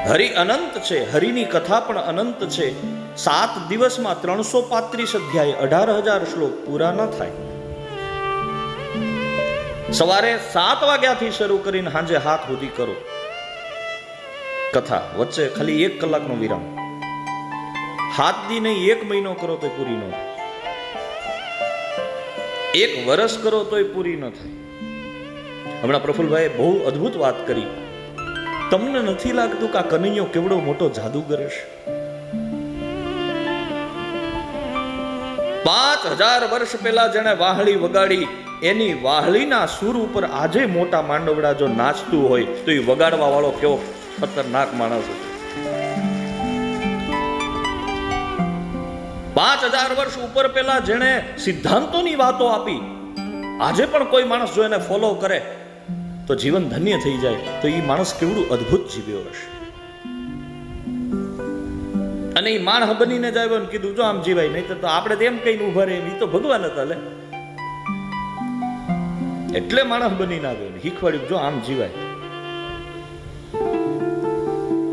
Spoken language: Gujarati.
હરિ અનંત છે, હરિની કથા પણ અનંત છે. 7 દિવસમાં 335 અધ્યાય, 18,000 શ્લોક પૂરા ન થાય. સવારે 7 વાગ્યાથી શરૂ કરીને સાંજે 7 સુધી કરો કથા, વચ્ચે ખાલી 1 કલાકનો વિરામ. 7 દી નહીં, 1 મહિનો કરો તો પૂરી ન થાય, 1 વર્ષ કરો તોય પૂરી ન થાય. હમણાં પ્રફુલભાઈ બહુ અદ્ભુત વાત કરી. તમને નથી લાગતું કે આ કનૈયો કેવડો મોટો જાદુગર છે? 5000 વર્ષ પહેલા જેને વાહળી વગાડી, એની વાહળીના સૂર ઉપર આજે મોટા માંડવડા જો નાચતું હોય તો એ વગાડવા વાળો કેવો ખતરનાક માણસ છે. 5000 વર્ષ ઉપર પહેલા જેને સિદ્ધાંતોની વાતો આપી, આજે પણ કોઈ માણસ જો એને ફોલો કરે તો જીવન ધન્ય થઈ જાય, તો એ માણસ કેવડું અદ્ભુત જીવ્યો હશે. અને એ માણસ બનીને જ આવ્યો ને કીધું જો આમ જીવાય, નહીં તો આપણે તેમ કહીને ઉભા રહે, એ તો ભગવાન હતા એટલે માણસ બનીને આવ્યો ને શીખવાડ્યું જો આમ જીવાય.